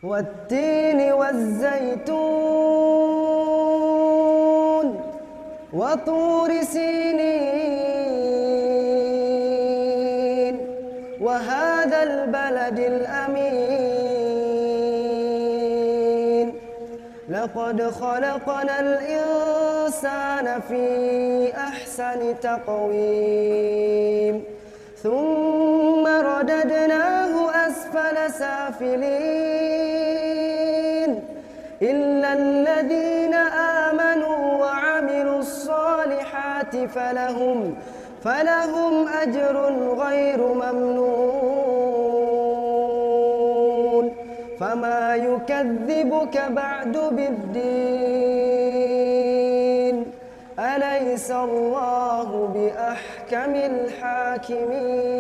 والتين والزيتون وطور سينين وهذا البلد الأمين لقد خلقنا الإنسان في أحسن تقويم ثم رددناه أسفل سافلين إلا الذين آمنوا وعملوا الصالحات فلهم أجر غير ممنون فما يكذبك بعد بالدين أليس الله بأحكم الحاكمين